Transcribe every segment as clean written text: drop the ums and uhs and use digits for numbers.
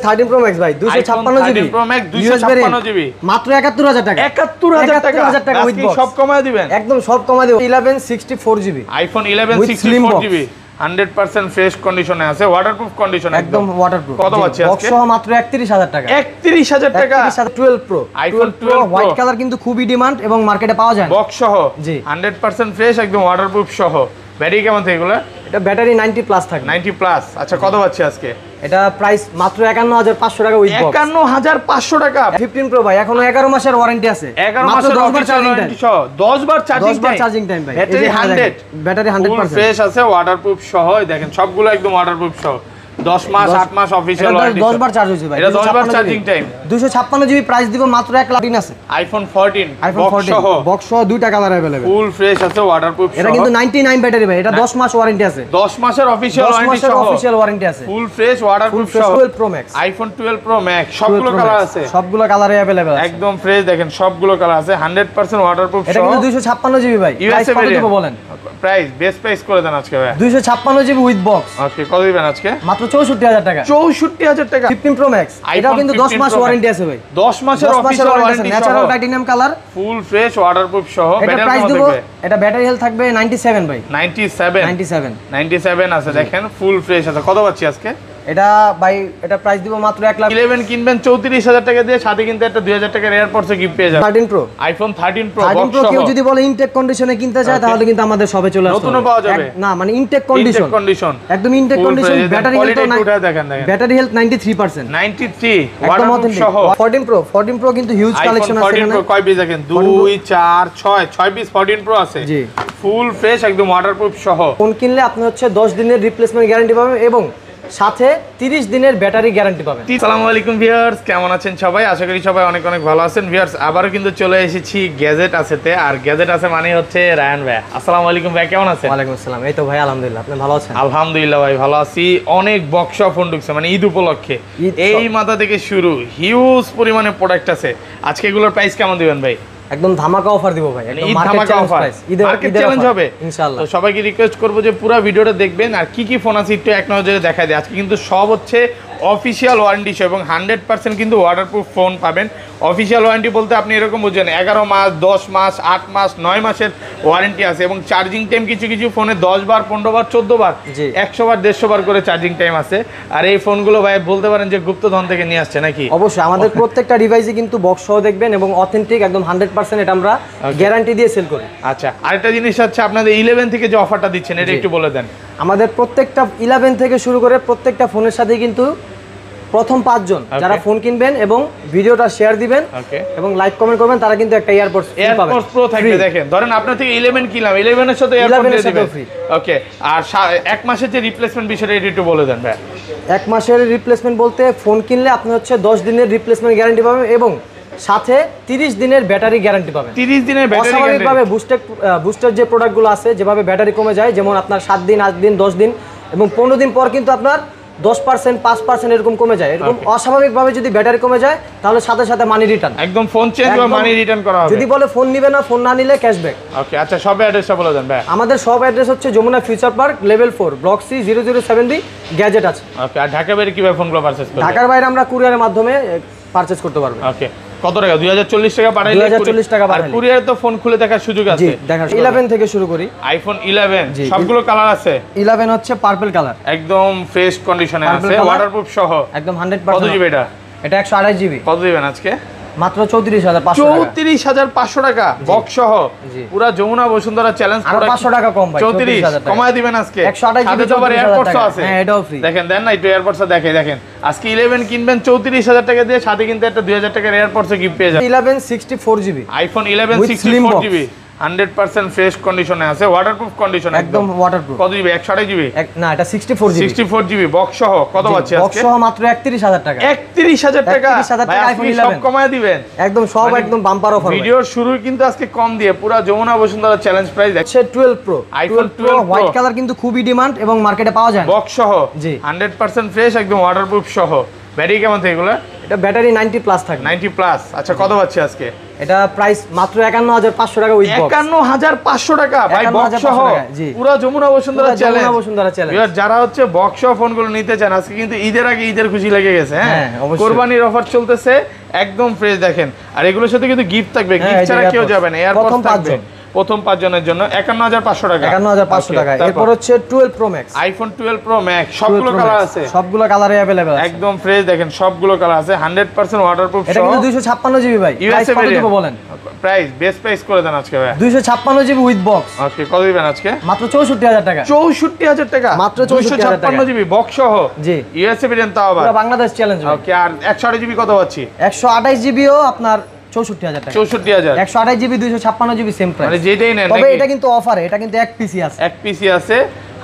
13 Pro Max ভাই 256 GB Pro Max 256 GB মাত্র 71000 টাকা 71000 টাকা উইথ বক্স সব কমায় দিবেন একদম সব কমায় দেব 11 64 জিবি iPhone 11 64 জিবি 100% ফ্রেশ কন্ডিশনে আছে ওয়াটারপ্রুফ কন্ডিশন একদম ওয়াটারপ্রুফ কত পাচ্ছি আজকে বক্স সহ মাত্র 31000 টাকা 31000 টাকা 12 Pro iPhone 12 হোয়াইট কালার কিন্তু খুবই ডিমান্ড এবং মার্কেটে পাওয়া যায় বক্স সহ জি 100% ফ্রেশ একদম ওয়াটারপ্রুফ সহ ব্যাটারি কেমন থাকে এগুলা এটা ব্যাটারি 90 প্লাস থাকে 90 প্লাস আচ্ছা কত পাচ্ছি আজকে এটা প্রাইস মাত্র 51500 টাকা উইথ বক্স 51500 টাকা 15 Pro ভাই এখনো 11 মাসের ওয়ারেন্টি আছে 11 মাসের অফিশিয়াল ওয়ারেন্টি সহ 10 বার চার্জিং টাইম ভাই ব্যাটারি 100 ফ্রেশ আছে ওয়াটারপ্রুফ সহ দেখেন সবগুলো একদম ওয়াটারপ্রুফ সহ 10 মাস 8 মাস অফিশিয়াল ওয়ারেন্টি 10 বার চার্জ হইছে ভাই এটা 10 বার চার্জিং টাইম 256 জিবি প্রাইস দিব মাত্র 1 লাখ আছে iPhone 14 বক্স সহ দুইটা কালার अवेलेबल ফুল ফ্রেশ আছে ওয়াটারপ্রুফ সহ এটা কিন্তু 99 ব্যাটারি ভাই এটা 10 মাস ওয়ারেন্টি আছে 10 মাসের অফিশিয়াল ওয়ারেন্টি আছে ফুল ফ্রেশ ওয়াটারপ্রুফ সহ 12 Pro Max iPhone 12 Pro Max সবগুলো কালার আছে সবগুলো কালারে अवेलेबल আছে একদম ফ্রেশ দেখেন সবগুলো কালার আছে 100% ওয়াটারপ্রুফ সহ এটা কিন্তু 256 জিবি ভাই প্রাইস কত দিব বলেন প্রাইস বেস্ট প্রাইস করে দেন আজকে ভাই 256 জিবি উইথ বক্স ওকে কত দিবেন আজকে মাত্র 64000 টাকা 64000 টাকা 15 Pro Max এটাও কিন্তু 10 মাস ওয়ারেন্টি আছে ভাই 10 মাসের official warranty natural titanium colour full fresh waterproof সহ ব্যাটারি প্রাইস দেব এটা ব্যাটারি হেলথ থাকবে 97 ভাই 97 আছে দেখেন ফুল ফ্রেশ আছে কত পাচ্ছি আজকে এটা ভাই এটা প্রাইস দিব মাত্র 1 লাখ 11 কিনবেন 34000 টাকা দিয়ে সাথে কিন্তু একটা 2000 টাকার এয়ারপডস গিফট পেয়ে যাবেন 13 Pro iPhone 13 Pro 13 Pro কেউ যদি বলে ইনটেক কন্ডিশনে কিনতে চায় তাহলে কিন্তু আমাদের শপে চলে আসবে নতুনও পাওয়া যাবে না মানে ইনটেক কন্ডিশন একদম ইনটেক কন্ডিশন ব্যাটারি হেলথ দেখেন ব্যাটারি হেলথ 93% 93 ওয়াটারপ্রুফ সহ 14 Pro কিন্তু হিউজ কালেকশন আছে এখানে 14 Pro কয় পিস দেখেন 2 4 6 পিস 14 Pro আছে জি ফুল ফ্রেশ একদম ওয়াটারপ্রুফ সহ ফোন কিনলে আপনি হচ্ছে 10 দিনের রিপ্লেসমেন্ট গ্যারান্টি পাবেন এবং সাথে 30 দিনের ব্যাটারি গ্যারান্টি পাবেন। আসসালামু আলাইকুম ভিউয়ার্স, কেমন আছেন সবাই? আশা করি সবাই অনেক অনেক ভালো আছেন। ভিউয়ার্স আবারও কিন্তু চলে এসেছি গ্যাজেট আছেতে, আর গ্যাজেট আছে মানে হচ্ছে রায়ান ভাই। আসসালামু আলাইকুম ভাই, কেমন আছেন? ওয়ালাইকুম আসসালাম। এই তো ভাই আলহামদুলিল্লাহ, আপনি ভালো আছেন? আলহামদুলিল্লাহ ভাই ভালো আছি। অনেক বক্স ফোন ঢুকছে মানে ঈদ উপলক্ষে, এই মাথা থেকে শুরু হিউজ পরিমাণে প্রোডাক্ট আছে। আজকে এগুলোর প্রাইস কেমন দিবেন ভাই? একদম ধামাকা অফার দিব ভাই, একদম ধামাকা অফার, মার্কেট চ্যালেঞ্জ হবে ইনশাআল্লাহ। তো সবাইকে রিকোয়েস্ট করব যে পুরো ভিডিওটা দেখবেন, আর কি কি ফোন আছে একটু এক নজরে দেখাই দেয়। আজকে কিন্তু সব হচ্ছে অফিসিয়াল ওয়ারেন্টি সহ এবং 100% কিন্তু ওয়াটারপ্রুফ ফোন পাবেন। অফিসিয়াল ওয়ারেন্টি বলতে আপনি এরকম বুঝছেন 11 মাস 10 মাস 8 মাস 9 মাসের ওয়ারেন্টি আছে, এবং চার্জিং টাইম কিছু কিছু ফোনে 10 বার 15 বার 14 বার 100 বার 150 বার করে চার্জিং টাইম আছে। আর এই ফোনগুলো ভাই বলতে পারেন যে গুপ্তধন থেকে নিয়ে আসছে নাকি? অবশ্যই, আমাদের প্রত্যেকটা ডিভাইসে কিন্তু বক্স সহ দেখবেন এবং অথেন্টিক একদম 100% এটা আমরা গ্যারান্টি দিয়ে সেল করি। আচ্ছা, আরেকটা জিনিস হচ্ছে আপনাদের 11 থেকে যে অফারটা দিচ্ছেন এটা একটু বলে দেন। আমাদের প্রত্যেকটা 11 থেকে শুরু করে প্রত্যেকটা ফোনের সাথে কিন্তু প্রথম 5 জন যারা ফোন কিনবেন এবং ভিডিওটা শেয়ার দিবেন এবং লাইক কমেন্ট করবেন, তারা কিন্তু একটা এয়ারপডস প্রো থাকবে। দেখেন ধরেন আপনার থেকে 11 কিনলাম, 11 এর সাথে এয়ারপডস দিয়ে দিবেন ফ্রি। ওকে, আর এক মাসের যে রিপ্লেসমেন্ট বিষয়টা এটা একটু বলে দেন ভাই। এক মাসের রিপ্লেসমেন্ট বলতে ফোন কিনলে আপনি হচ্ছে 10 দিনের রিপ্লেসমেন্ট গ্যারান্টি পাবেন এবং সাথে 30 দিনের ব্যাটারি গ্যারান্টি পাবেন। 30 দিনের ব্যাটারি গ্যারান্টি। অস্বাভাবিকভাবে বুস্টার যে প্রোডাক্টগুলো আছে, যেভাবে ব্যাটারি কমে যায়, যেমন আপনার 7 দিন 8 দিন 10 দিন এবং 15 দিন পর কিন্তু আপনার 10% 5% এরকম কমে যায়। এরকম অস্বাভাবিকভাবে যদি ব্যাটারি কমে যায় তাহলে সাথে সাথে মানি রিটার্ন, একদম ফোন চেঞ্জ বা মানি রিটার্ন করা হবে। যদি বলে ফোন নিবে না, ফোন না নিলে ক্যাশব্যাক। ওকে, আচ্ছা সব অ্যাড্রেসটা বলে দেন ভাই। আমাদের সব অ্যাড্রেস হচ্ছে Jamuna future park level 4 block C 007B gadget আছে। ওকে, আর ঢাকার বাইরে কিভাবে ফোনগুলো পারচেজ করবে? ঢাকার বাইরে আমরা কুরিয়ারের মাধ্যমে পারচেজ করতে পারবো। ওকে, কত টাকা? 2040 টাকা পাঠাইলে 2040 টাকা পাঠাইলে কুরিয়ারে তো ফোন খুলে দেখার সুযোগ আছে। জি, দেখার 11 থেকে শুরু করি। আইফোন 11 সবগুলো কালার আছে। 11 হচ্ছে পার্পল কালার, একদম ফ্রেশ কন্ডিশনে আছে, ওয়াটারপ্রুফ সহ একদম 100%। কত জিবি এটা? এটা 128 জিবি। কত দিবেন আজকে? মাত্র 34500 টাকা। 34500 টাকা বক্স সহ পুরো যমুনা বসুন্ধরা চ্যালেঞ্জ আর 500 টাকা কম ভাই। 34000 কমায় দিবেন আজকে। 128 জিবি আবার এয়ারপডস আছে। হ্যাঁ, এটাও ফ্রি। দেখেন দেন না একটু এয়ারপডস দেখেন আজকে 11 কিনবেন 34000 টাকা দিয়ে, সাথে কিন্তু একটা 2000 টাকার এয়ারপডস গিফট পেয়ে যাবেন। 11 64 জিবি আইফোন 11 64 জিবি 100% ফ্রেশ কন্ডিশনে আছে, ওয়াটারপ্রুফ কন্ডিশন একদম ওয়াটারপ্রুফ। কত জিবি? 128 জিবি না, এটা 64 জিবি। 64 জিবি বক্স সহ কত পাচ্ছি আজকে? বক্স সহ মাত্র 31000 টাকা। 31000 টাকা। 31000 টাকা আইফোন 11 সব কমায় দিবেন একদম, সব একদম বাম্পার অফার। ভিডিওর শুরু কিন্তু আজকে কম দিয়ে পুরো যমুনা বসুন্ধরা চ্যালেঞ্জ প্রাইস আছে। 12 প্রো আইফোন 12 হোয়াইট কালার কিন্তু খুবই ডিমান্ড এবং মার্কেটে পাওয়া যায় বক্স সহ জি 100% ফ্রেশ একদম ওয়াটারপ্রুফ সহ। ব্যাটারি কেমন থাকে এগুলো? এটা ব্যাটারি 90 প্লাস থাকবে। 90 প্লাস। আচ্ছা কত পাচ্ছি আজকে? এটা প্রাইস মাত্র 51500 টাকা উইথ বক্স। 51500 টাকা ভাই, বক্স সহ পুরো যমুনা বসুন্ধরা চ্যালেঞ্জ। যমুনা বসুন্ধরা চ্যালেঞ্জ। এবার যারা হচ্ছে বক্স সহ ফোনগুলো নিতে চান, আজকে কিন্তু ঈদের আগে ঈদের খুশি লেগে গেছে। হ্যাঁ অবশ্যই। কুরবানির অফার চলতেছে, একদম ফ্রেশ দেখেন। আর এগুলোর সাথে কিন্তু গিফট থাকবে, গিফট ছাড়া কেউ যাবে না। এয়ারপডস থাকবে প্রথম 5 জনের জন্য 51500 টাকা। 51500 টাকা। এরপর হচ্ছে 12 pro max, iPhone 12 pro max, সবগুলো কালার আছে, সবগুলো কালারে अवेलेबल আছে, একদম ফ্রেশ দেখেন, সবগুলো কালার আছে, 100% ওয়াটারপ্রুফ। এটা কিন্তু 256 জিবি ভাই। প্রাইস কত দিব বলেন? প্রাইস বেস্ট প্রাইস করে দেন আজকে ভাই। 256 জিবি উইথ বক্স। ওকে কত দিবেন আজকে? মাত্র 64000 টাকা। 64000 টাকা মাত্র 64000 টাকা। 256 জিবি বক্স সহ। জি ইউএসএ ভেরিয়েন্ট তাও আবার পুরো বাংলাদেশ চ্যালেঞ্জ। ওকে আর 128 জিবি কত পাচ্ছি? 128 জিবিও আপনার 64000 টাকা। 64000। 128 জিবি 256 জিবি সেম প্রাইস। মানে যেটাই নেন তবে এটা কিন্তু অফারে, এটা কিন্তু এক পিসি আছে, এক পিসি আছে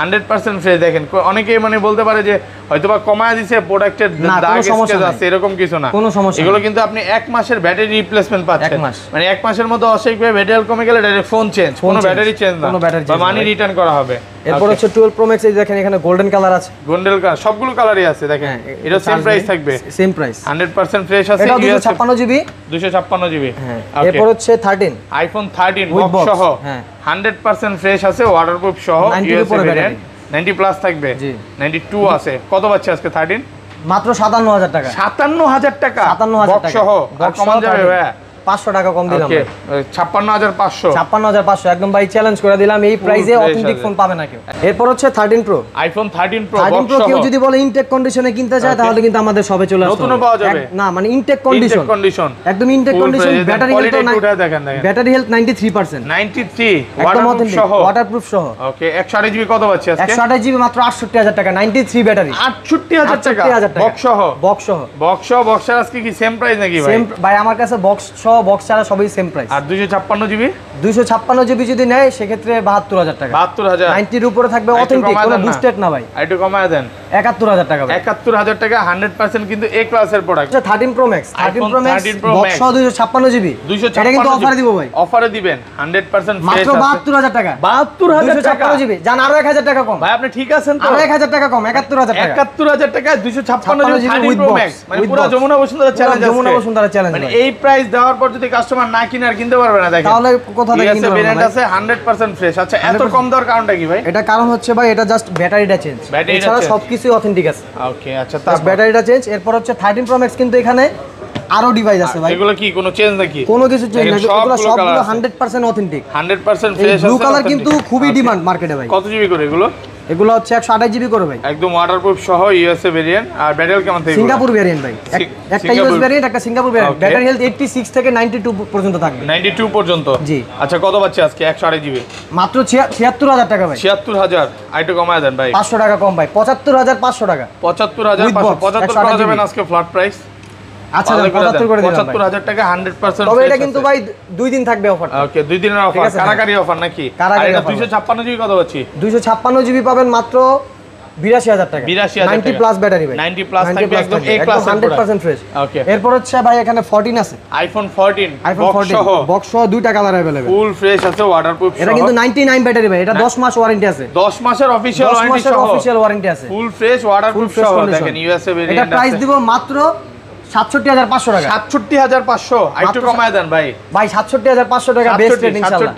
100% ফ্রেশ। দেখেন অনেকেই মানে বলতে পারে যে হয়তোবা কমায় দিছে প্রোডাক্টের দাগ স্কেচ আছে, এরকম কিছু না, কোনো সমস্যা। এগুলো কিন্তু আপনি 1 মাসের ব্যাটারি রিপ্লেসমেন্ট পাচ্ছেন। মানে 1 মাসের মধ্যে অস্বাভাবিকভাবে ব্যাটারি কমে গেলে ডাইরেক্ট ফোন চেঞ্জ, কোনো ব্যাটারি চেঞ্জ না, বা মানি রিটার্ন করা হবে। এরপর হচ্ছে 12 প্রো ম্যাক্স, এই দেখেন এখানে গোল্ডেন কালার আছে, গোল্ডেন কালার, সবগুলো কালারই আছে দেখেন। এটা সেম প্রাইস থাকবে, সেম প্রাইস, 100% ফ্রেশ আছে। এটা 256 জিবি, 256 জিবি। হ্যাঁ। এরপর হচ্ছে 13 আইফোন 13 বক্স সহ, 100% ফ্রেশ আছে, ওয়াটারপ্রুফ সহ, 90 প্লাস থাকবে, 92 আছে। কত পাচ্ছে আজকে 13? মাত্র 57000 টাকা। 57000 টাকা 57000 টাকা সহ। আর কমান যাবে ভাই? 500 টাকা কম দিলাম ভাই। 56500। 56500 একদম ভাই চ্যালেঞ্জ করে দিলাম, এই প্রাইসে অথেন্টিক ফোন পাবে না কেউ। এরপর হচ্ছে 13 প্রো, আইফোন 13 প্রো 13 প্রো কেউ যদি বলে ইনটেক কন্ডিশনে কিনতে চায় তাহলে কিন্তু আমাদের সবে চলে আসবে, নতুনও পাওয়া যাবে না মানে ইনটেক কন্ডিশন, একদম ইনটেক কন্ডিশন। ব্যাটারি হেলথ দেখেন, ব্যাটারি হেলথ 93%, 93 ওয়াটারপ্রুফ সহ, ওয়াটারপ্রুফ সহ। ওকে 128 জিবি কত পাচ্ছি আজকে? 128 জিবি মাত্র 68000 টাকা, 93 ব্যাটারি, 68000 টাকা বক্স সহ। বক্স সহ, বক্সের আজকে কি সেম প্রাইস নাকি ভাই? সেম ভাই, আমার কাছে বক্স সহ বক্স ছাড়া সবই সেম প্রাইস। আর 256 জিবি, 256 জিবি যদি নেয় সেক্ষেত্রে 72000 টাকা। 72000, 90 এর উপরে থাকবে, অথেন্টিক, কোনো বুস্টেড না ভাই। একটু কমায় দেন, 71000 টাকা ভাই। 71000 টাকা 100% কিন্তু এ ক্লাসের product. 13 pro max, 13 pro max box সহ 256 জিবি, এটা কিন্তু অফারে দিব ভাই, অফারে দিবেন 100% মাত্র 72000 টাকা। 72000 টাকা 256 জিবি জান, আরো 1000 টাকা কম ভাই। আপনি ঠিক আছেন তো? আরো 1000 টাকা কম, 71000 টাকা। 71000 টাকা 256 জিবি 13 প্রো ম্যাক্স, মানে পুরো যমুনা বসুন্ধরা চ্যালেঞ্জ আছে। যমুনা বসুন্ধরা চ্যালেঞ্জ, মানে এই প্রাইস দেওয়ার পর যদি কাস্টমার না কিনে আর কিনতে পারবে না, দেখেন তাহলে কোথা থেকে কিনতে পারবে? আছে 100% ফ্রেশ। আচ্ছা এত কম দেওয়ার কারণটা কি ভাই? এটা কারণ হচ্ছে ভাই, এটা জাস্ট ব্যাটারিটা চেঞ্জ, এছাড়া সবকিছু অথেন্টিক আছে। ওকে আচ্ছা, তার ব্যাটারিটা চেঞ্জ। এরপর হচ্ছে 13 প্রো ম্যাক্স, কিন্তু এখানে আরো ডিভাইস আছে ভাই। এগুলো কি কোনো চেঞ্জ নাকি? কোনো কিছু চেঞ্জ না, এগুলো সবগুলো 100% অথেন্টিক, 100% ফ্রেশ আছে। ব্লু কালার কিন্তু খুবই ডিমান্ড মার্কেটে ভাই। কত জিবি করে এগুলো? এগুলো হচ্ছে 128 জিবি করে ভাই, একদম ওয়াটারপ্রুফ সহ, ইউএসএ ভেরিয়েন্ট। আর ব্যাটারি কেমন থাকবে? সিঙ্গাপুর ভেরিয়েন্ট ভাই, একটা ইউএস ভেরিয়েন্ট, একটা সিঙ্গাপুর ভেরিয়েন্ট। ব্যাটারি হেলথ 86 থেকে 92 পর্যন্ত থাকবে, 92 পর্যন্ত। জি। আচ্ছা কত পাচ্ছে আজকে 128 জিবি? মাত্র 76000 টাকা ভাই। 76000, আইটু কমায় দেন ভাই, 500 টাকা কম ভাই, 75500 টাকা। 75500, 75 করা যাবে না আজকে ফ্ল্যাট প্রাইস? আচ্ছা 75 করে দিলাম ভাই। 75000 টাকা 100%। তবে এটা কিন্তু ভাই 2 দিন থাকবে অফার। ওকে 2 দিনের অফার, কারাকারি অফার নাকি? আর এটা 256 জিবি কত পাচ্ছি? 256 জিবি পাবেন মাত্র 82000 টাকা, 82000 90 প্লাস ব্যাটারি ভাই, 90 প্লাস থাকবে, একদম এ ক্লাস 100% ফ্রেশ। ওকে এরপর হচ্ছে ভাই এখানে 14 আছে, আইফোন 14 বক্স সহ দুইটা কালার अवेलेबल, ফুল ফ্রেশ আছে, ওয়াটারপ্রুফ সহ। এটা কিন্তু 99 ব্যাটারি ভাই, এটা 10 মাস ওয়ারেন্টি আছে, 10 মাসের অফিশিয়াল ওয়ারেন্টি সহ, 10 মাসের অফিশিয়াল ওয়ারেন্টি আছে, ফুল ফ্রেশ ওয়াটারপ্রুফ সহ। দেখেন ইউএসএ ভেরিয়েন্ট এটা প্রাইস দিব মাত্র 67500 টাকা। 67500, আইটু কমায় দেন ভাই। ভাই 67500 টাকা বেস্ট রেট ইনশাআল্লাহ।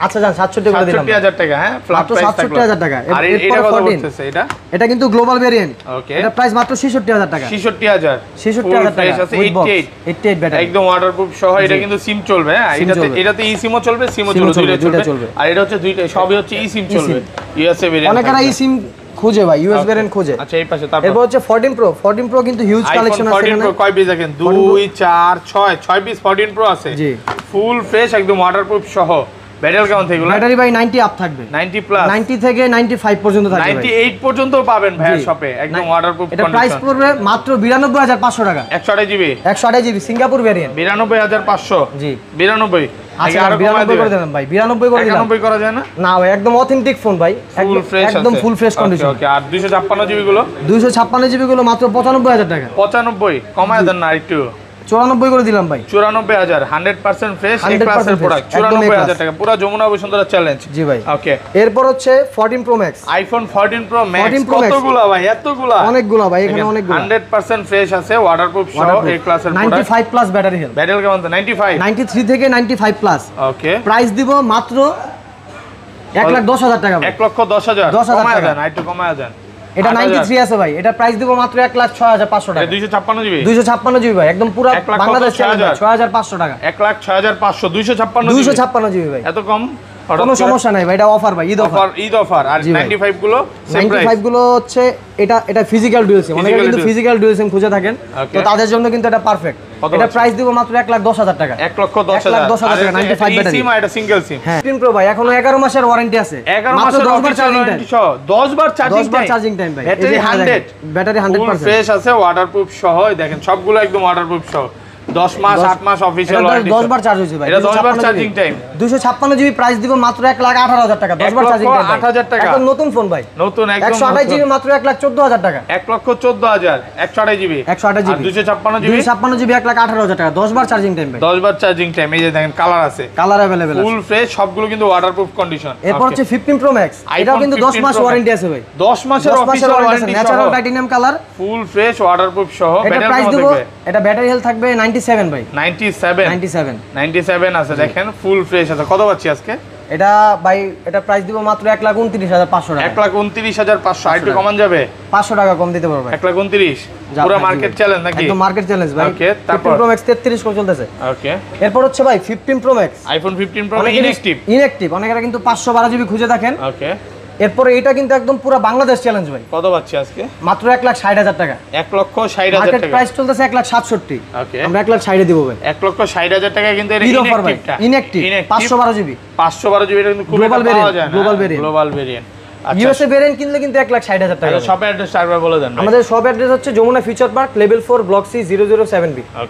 আচ্ছা জান 67 করে দিলাম, 67000 টাকা। হ্যাঁ ফ্ল্যাট প্রাইস 67000 টাকা। আর এটা কত বলতেছে? এটা কিন্তু গ্লোবাল ভেরিয়েন্ট। ওকে এটা প্রাইস মাত্র 66000 টাকা, 66000 টাকা আছে, 88 ব্যাটারি, একদম ওয়াটারপ্রুফ সহ। এটা কিন্তু সিম চলবে, হ্যাঁ এটাতে ই সিমও চলবে, সিমও দুইটা চলবে। আর এটা হচ্ছে দুইটা, সবই হচ্ছে ই সিম চলবে, ইউএসএ ভেরিয়েন্ট। অনেকেরা ই সিম খুঁজে ভাই, ইউএস ভেরিয়েন্ট খুঁজে। আচ্ছা এই পাশে তারপর এরপর হচ্ছে 14 প্রো কিন্তু হিউজ কালেকশন আছে এখানে। 14 প্রো কয় পিস দেখেন? 2 4 6 পিস 14 প্রো আছে, জি ফুল ফ্রেশ, একদম ওয়াটারপ্রুফ সহ। ব্যাটারি কেমন থাকবে? ব্যাটারি ভাই 90 আপ থাকবে, 90 প্লাস, 90 থেকে 95 পর্যন্ত থাকবে, 98 পর্যন্ত পাবেন ভাই শপে, একদম ওয়াটারপ্রুফ কন্ডিশন। এটা প্রাইস পড়বে মাত্র 92500 টাকা, 128 জিবি, 128 জিবি সিঙ্গাপুর ভেরিয়েন্ট, 92500। জি 92। আচ্ছা 92 করে দেবেন ভাই, 92 করে দিলাম। 91 করা যায় না? না ভাই একদম অথেন্টিক ফোন ভাই, একদম ফুল ফ্রেশ কন্ডিশন। ওকে আর 256 জিবি গুলো? 256 জিবি গুলো মাত্র 95000 টাকা। 95 কমায় দেন না একটু। 94 করে দিলাম ভাই। 94,000 100% ফ্রেশ এ 100% ক্লাসের প্রোডাক্ট, একদম A 94,000 class। টাকা পুরো যমুনা বসুন্ধরা চ্যালেঞ্জ। জি ভাই। ওকে, এরপর হচ্ছে 14 pro max, iPhone 14 pro max. 14 Pro Max। কতগুলা ভাই? এতগুলা? অনেকগুলো ভাই, এখানে অনেকগুলো। 100% ফ্রেশ আছে, ওয়াটারপ্রুফ সহ এ ক্লাসের product. 95 plus battery health. Battery কেমন? 95, 93 থেকে 95 প্লাস। ওকে। প্রাইস দিব মাত্র 1,10,000 টাকা ভাই। 1,10,000 10,000 কমায় টাকা। দেন, একটু কমায় দেন। এটা 93 আছে ভাই, এটা প্রাইস দিব মাত্র 1,06,500 টাকা। 256 জিবি, 256 জিবি ভাই, একদম পুরো 1,06,500 বাংলাদেশ চ্যালেঞ্জ 6,500 টাকা। 1,06,500 256 জিবি, 256 জিবি ভাই, এত কম? কোনো সমস্যা নাই ভাই, এটা অফার ভাই, ঈদ অফার। ঈদ অফার। আর জি ভাই। 95 গুলো সেম প্রাইস? 95 গুলো হচ্ছে এটা ফিজিক্যাল ডুয়াল সিম, অনেকে কিন্তু ফিজিক্যাল ডুয়াল সিম খুঁজে থাকেন, Okay। তো তাদের জন্য কিন্তু এটা পারফেক্ট। কত এটা আছে? প্রাইস দিব মাত্র 1,10,000 টাকা। 1,10,000 1,10,000 টাকা, 95 ব্যাটারি। সিম আর এটা সিঙ্গেল সিম। হ্যাঁ 15 প্রো ভাই, এখনো 11 মাসের ওয়ারেন্টি আছে। 11 মাত্র মাসের 10 বার অফিশিয়াল চার্জিং টাইম। ওয়ারেন্টি সহ 10 বার চার্জিং 10 বার চার্জিং টাইম ভাই। Battery 100, battery full 100%। ফ্রেশ আছে, ওয়াটারপ্রুফ সহ। দেখেন সবগুলো একদম ওয়াটারপ্রুফ সহ। 10 মাস 8 মাস অফিশিয়াল ওয়ারেন্টি। 10 বার চার্জ হইছে ভাই। এটা 10 বার চার্জিং টাইম। 256 জিবি প্রাইস দিব মাত্র 1,18,000 টাকা। 10 বার চার্জিং টাইম। 1,08,000 টাকা। একদম নতুন ফোন ভাই। নতুন একদম 128 জিবি মাত্র 1,14,000 টাকা। 1,14,000 128 জিবি। 128 জিবি। 256 জিবি। 256 জিবি 1,18,000 টাকা। 10 বার চার্জিং টাইম ভাই। 10 বার চার্জিং টাইম। এই যে দেখেন কালার আছে, কালার अवेलेबल আছে। ফুল ফ্রেশ, সবগুলো কিন্তু ওয়াটারপ্রুফ কন্ডিশন। এরপর হচ্ছে 15 প্রো ম্যাক্স, এটাও কিন্তু 10 মাস ওয়ারেন্টি আছে ভাই। 10 মাসের 10 মাসের অফিশিয়াল ওয়ারেন্টি আছে, ওয়ারেন্টি ন্যাচারাল সহ, titanium colour, full fresh waterproof সহ। এটা ব্যাটারি প্রাইস কেমন দিব, থাকবে? এটা ব্যাটারি হেলথ থাকবে 97 ভাই। 97 97 আছে, দেখেন ফুল ফ্রেশ আছে। কত পাচ্ছি আজকে? এটা ভাই, এটা প্রাইস দিব মাত্র 1,29,500 টাকা। 1,29,500। আর একটু কমান যাবে? 500 টাকা কম দিতে পারবো ভাই। 1,29,000 যা, পুরো জি মার্কেট ভাই। চ্যালেঞ্জ নাকি? একদম মার্কেট চ্যালেঞ্জ ভাই। ওকে, তারপর 15 প্রো ম্যাক্স 33 করে চলতেছে। ওকে, এরপর হচ্ছে ভাই 15 pro max, iPhone 15 pro inactive. Inactive, অনেকেরা কিন্তু 512 জিবি খুঁজে থাকেন। ওকে, এরপরে এটা কিন্তু একদম পুরো বাংলাদেশ চ্যালেঞ্জ ভাই। কত পাচ্ছি আজকে? মাত্র 1,60,000 টাকা। 1,60,000 মার্কেট টাকা। প্রাইস চলতেছে 1,67,000। ওকে, আমরা 1,60,000 দিব ভাই। 1,60,000 টাকা কিন্তু এটা ঈদ অফার ভাই, ইনঅ্যাকটিভ 512 জিবি। 512 জিবি, এটা কিন্তু খুব Global একটা পাওয়া variant, যায় না। global variant। Global variant. আচ্ছা, ইউএসএ ভেরিয়েন্ট কিনলে কিন্তু 1,60,000 টাকা। শপের অ্যাড্রেসটা আরেকবার বলে দেন ভাই। আমাদের শপ অ্যাড্রেস হচ্ছে Jamuna future park, level 4, block C, 007B।